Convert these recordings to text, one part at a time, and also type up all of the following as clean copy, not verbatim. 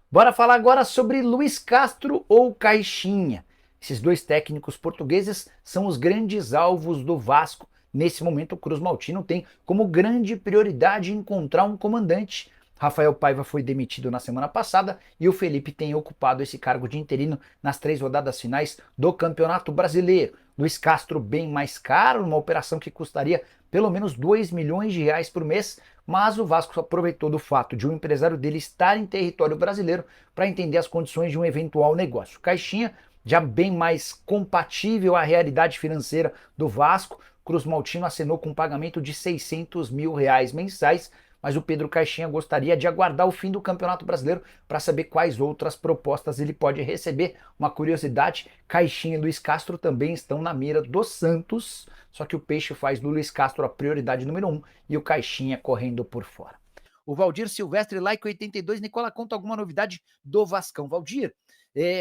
Bora falar agora sobre Luiz Castro ou Caixinha. Esses dois técnicos portugueses são os grandes alvos do Vasco. Nesse momento, o Cruz Maltino tem como grande prioridade encontrar um comandante. Rafael Paiva foi demitido na semana passada e o Felipe tem ocupado esse cargo de interino nas 3 rodadas finais do Campeonato Brasileiro. Luiz Castro bem mais caro, uma operação que custaria pelo menos 2 milhões de reais por mês, mas o Vasco aproveitou do fato de um empresário dele estar em território brasileiro para entender as condições de um eventual negócio. Caixinha, já bem mais compatível à realidade financeira do Vasco, Cruz Maltino acenou com um pagamento de 600 mil reais mensais, mas o Pedro Caixinha gostaria de aguardar o fim do Campeonato Brasileiro para saber quais outras propostas ele pode receber. Uma curiosidade, Caixinha e Luiz Castro também estão na mira do Santos, só que o Peixe faz do Luiz Castro a prioridade número 1 e o Caixinha correndo por fora. O Valdir Silvestre, like 82, Nicola, conta alguma novidade do Vascão. Valdir,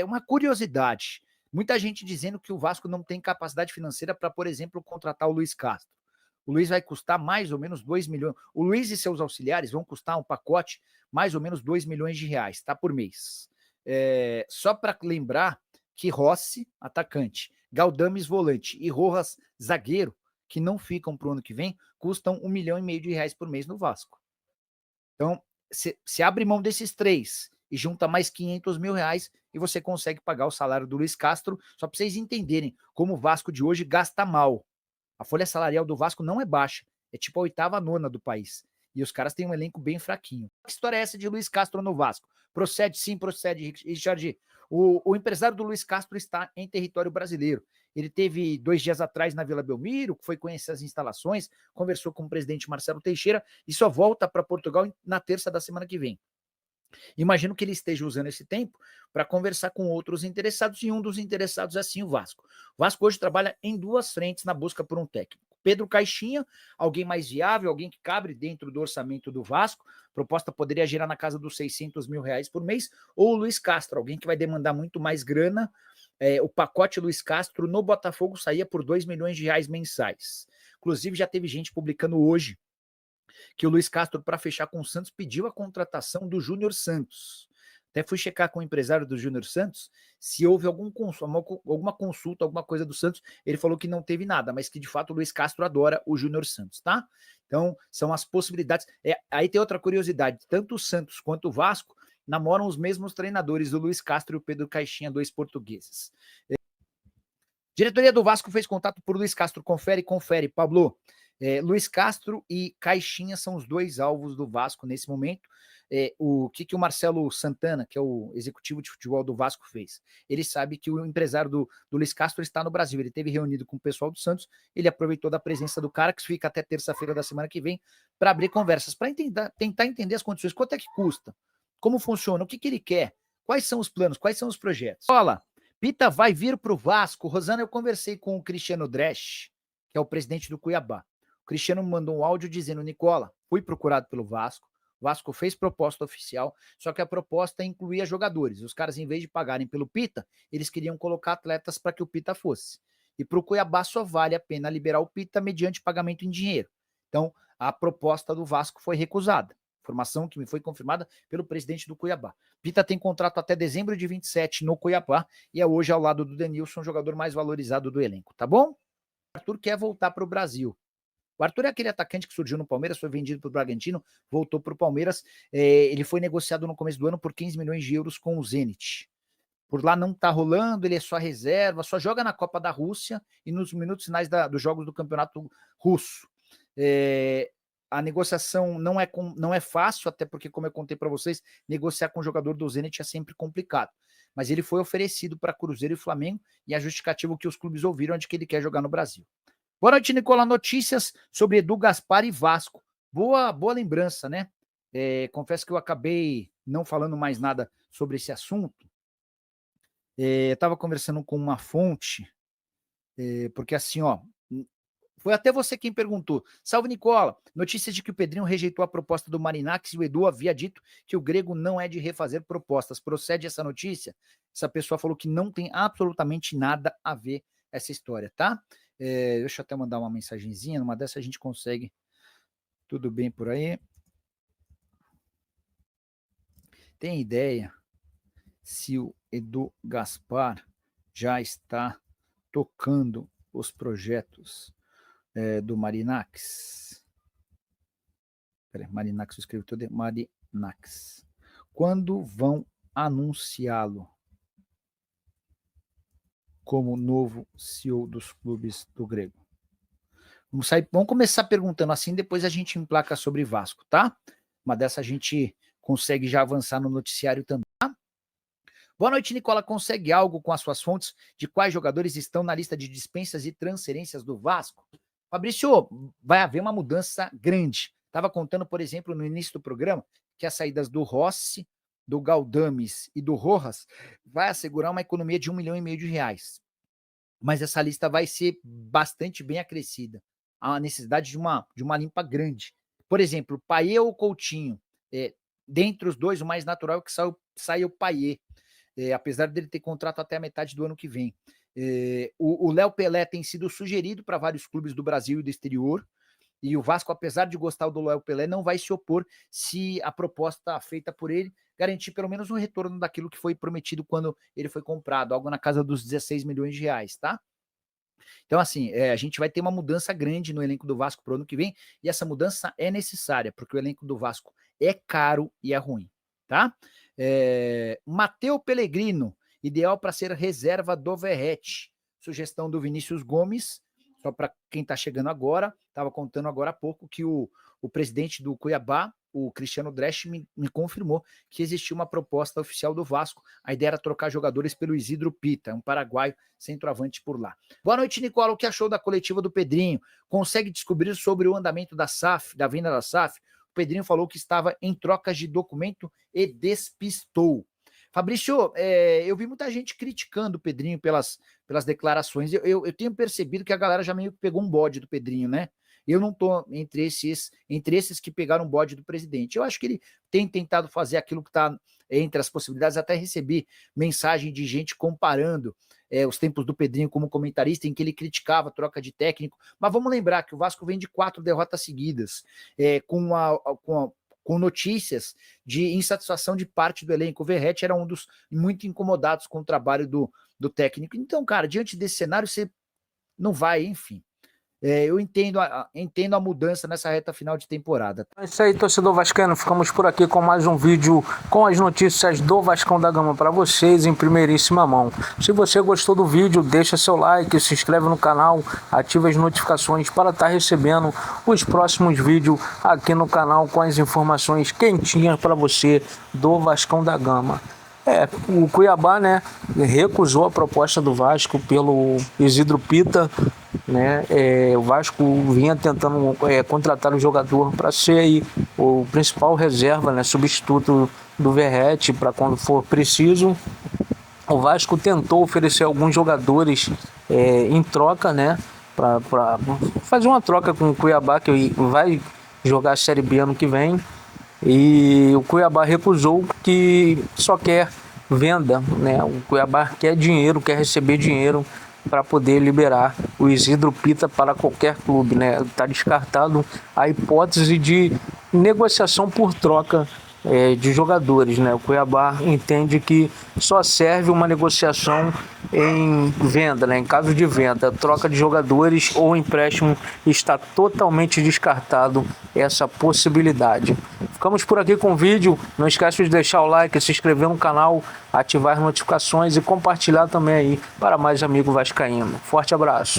uma curiosidade. Muita gente dizendo que o Vasco não tem capacidade financeira para, por exemplo, contratar o Luiz Castro. O Luiz vai custar mais ou menos 2 milhões. O Luiz e seus auxiliares vão custar um pacote mais ou menos 2 milhões de reais, tá? Por mês. Só para lembrar que Rossi, atacante, Galdames, volante, e Rojas, zagueiro, que não ficam para o ano que vem, custam 1,5 milhão de reais por mês no Vasco. Então, se abre mão desses três e junta mais 500 mil reais e você consegue pagar o salário do Luiz Castro, só para vocês entenderem como o Vasco de hoje gasta mal. A folha salarial do Vasco não é baixa, é tipo a oitava, nona do país. E os caras têm um elenco bem fraquinho. Que história é essa de Luiz Castro no Vasco? Procede sim, procede, Richard. O empresário do Luiz Castro está em território brasileiro. Ele teve 2 dias atrás na Vila Belmiro, foi conhecer as instalações, conversou com o presidente Marcelo Teixeira e só volta para Portugal na terça da semana que vem. Imagino que ele esteja usando esse tempo para conversar com outros interessados, e um dos interessados é sim o Vasco. O Vasco hoje trabalha em duas frentes na busca por um técnico. Pedro Caixinha, alguém mais viável, alguém que cabe dentro do orçamento do Vasco, a proposta poderia girar na casa dos 600 mil reais por mês, ou o Luiz Castro, alguém que vai demandar muito mais grana. O pacote Luiz Castro no Botafogo saía por 2 milhões de reais mensais. Inclusive, já teve gente publicando hoje que o Luiz Castro, para fechar com o Santos, pediu a contratação do Júnior Santos. Até fui checar com o empresário do Júnior Santos se houve alguma consulta, alguma coisa do Santos. Ele falou que não teve nada, mas que de fato o Luiz Castro adora o Júnior Santos, tá? Então, são as possibilidades. Aí tem outra curiosidade: tanto o Santos quanto o Vasco namoram os mesmos treinadores, o Luiz Castro e o Pedro Caixinha, dois portugueses. Diretoria do Vasco fez contato por Luiz Castro. Confere, Pablo. Luiz Castro e Caixinha são os dois alvos do Vasco nesse momento. O que o Marcelo Santana, que é o executivo de futebol do Vasco, fez? Ele sabe que o empresário do Luiz Castro está no Brasil. Ele teve reunido com o pessoal do Santos, ele aproveitou da presença do cara, que fica até terça-feira da semana que vem, para abrir conversas, para tentar entender as condições. Quanto é que custa? Como funciona? O que ele quer? Quais são os planos? Quais são os projetos? Olha, Pita vai vir para o Vasco. Rosana, eu conversei com o Cristiano Dresch, que é o presidente do Cuiabá. O Cristiano me mandou um áudio dizendo: Nicola, fui procurado pelo Vasco. O Vasco fez proposta oficial, só que a proposta incluía jogadores. Os caras, em vez de pagarem pelo Pita, eles queriam colocar atletas para que o Pita fosse. E para o Cuiabá só vale a pena liberar o Pita mediante pagamento em dinheiro. Então, a proposta do Vasco foi recusada. Informação que me foi confirmada pelo presidente do Cuiabá. Pita tem contrato até dezembro de 27 no Cuiabá e é hoje ao lado do Denilson, jogador mais valorizado do elenco, tá bom? O Arthur quer voltar para o Brasil. O Arthur é aquele atacante que surgiu no Palmeiras, foi vendido para o Bragantino, voltou para o Palmeiras. Ele foi negociado no começo do ano por 15 milhões de euros com o Zenit. Por lá não tá rolando, ele é só reserva, só joga na Copa da Rússia e nos minutos finais dos jogos do campeonato russo. A negociação não é fácil, até porque, como eu contei para vocês, negociar com o jogador do Zenit é sempre complicado. Mas ele foi oferecido para Cruzeiro e Flamengo, e a justificativa que os clubes ouviram é de que ele quer jogar no Brasil. Boa noite, Nicola. Notícias sobre Edu Gaspar e Vasco. Boa lembrança, né? Confesso que eu acabei não falando mais nada sobre esse assunto. Eu estava conversando com uma fonte, porque assim, ó, foi até você quem perguntou. Salve, Nicola. Notícias de que o Pedrinho rejeitou a proposta do Marinax e o Edu havia dito que o grego não é de refazer propostas. Procede essa notícia? Essa pessoa falou que não tem absolutamente nada a ver essa história, tá? Deixa eu até mandar uma mensagenzinha. Numa dessa a gente consegue. Tudo bem por aí? Tem ideia? se o Edu Gaspar já está tocando os projetos do Marinax. Peraí, Marinax, eu escrevi todo, Marinax. Quando vão anunciá-lo como novo CEO dos clubes do Grego? Vamos começar perguntando assim, depois a gente emplaca sobre Vasco, tá? Uma dessa a gente consegue já avançar no noticiário também, tá? Boa noite, Nicola. Consegue algo com as suas fontes de quais jogadores estão na lista de dispensas e transferências do Vasco? Fabrício, vai haver uma mudança grande. Estava contando, por exemplo, no início do programa, que as saídas do Rossi, do Galdames e do Rojas vai assegurar uma economia de R$1,5 milhão. Mas essa lista vai ser bastante bem acrescida. Há a necessidade de uma limpa grande. Por exemplo, Payet ou Coutinho? Dentre os dois, o mais natural é que saia o Payet, apesar dele ter contrato até a metade do ano que vem. O Léo Pelé tem sido sugerido para vários clubes do Brasil e do exterior, e o Vasco, apesar de gostar do Léo Pelé, não vai se opor se a proposta feita por ele garantir pelo menos um retorno daquilo que foi prometido quando ele foi comprado, algo na casa dos R$16 milhões, tá? Então, assim, a gente vai ter uma mudança grande no elenco do Vasco para o ano que vem, e essa mudança é necessária, porque o elenco do Vasco é caro e é ruim, tá? Matteo Pellegrino, ideal para ser reserva do Verratti. Sugestão do Vinícius Gomes, só para quem está chegando agora, estava contando agora há pouco que o presidente do Cuiabá, o Cristiano Dresch, me confirmou que existia uma proposta oficial do Vasco. A ideia era trocar jogadores pelo Isidro Pita, um paraguaio centroavante por lá. Boa noite, Nicola. O que achou da coletiva do Pedrinho? Consegue descobrir sobre o andamento da SAF, da venda da SAF? O Pedrinho falou que estava em trocas de documento e despistou. Fabrício, eu vi muita gente criticando o Pedrinho pelas declarações. Eu tenho percebido que a galera já meio que pegou um bode do Pedrinho, né? Eu não estou entre esses que pegaram o bode do presidente. Eu acho que ele tem tentado fazer aquilo que está entre as possibilidades. Até recebi mensagem de gente comparando os tempos do Pedrinho como comentarista, em que ele criticava a troca de técnico. Mas vamos lembrar que o Vasco vem de 4 derrotas seguidas, com notícias de insatisfação de parte do elenco. O Verratti era um dos muito incomodados com o trabalho do técnico. Então, cara, diante desse cenário, você não vai, enfim. Eu entendo a mudança nessa reta final de temporada. É isso aí, torcedor vascaíno. Ficamos por aqui com mais um vídeo com as notícias do Vascão da Gama para vocês em primeiríssima mão. Se você gostou do vídeo, deixa seu like, se inscreve no canal, ativa as notificações para estar recebendo os próximos vídeos aqui no canal com as informações quentinhas para você do Vascão da Gama. O Cuiabá, né, recusou a proposta do Vasco pelo Isidro Pita, né? O Vasco vinha tentando contratar um jogador para ser aí o principal reserva, né, substituto do Verratti para quando for preciso. O Vasco tentou oferecer alguns jogadores em troca, né, para fazer uma troca com o Cuiabá, que vai jogar a Série B ano que vem. E o Cuiabá recusou, que só quer venda, né? O Cuiabá quer dinheiro, quer receber dinheiro para poder liberar o Isidro Pita para qualquer clube, né? Está descartado a hipótese de negociação por troca de jogadores, né? O Cuiabá entende que só serve uma negociação em venda, né? Em caso de venda, troca de jogadores ou empréstimo, está totalmente descartado essa possibilidade. Ficamos por aqui com o vídeo. Não esquece de deixar o like, se inscrever no canal, ativar as notificações e compartilhar também aí para mais amigo vascaíno. Forte abraço.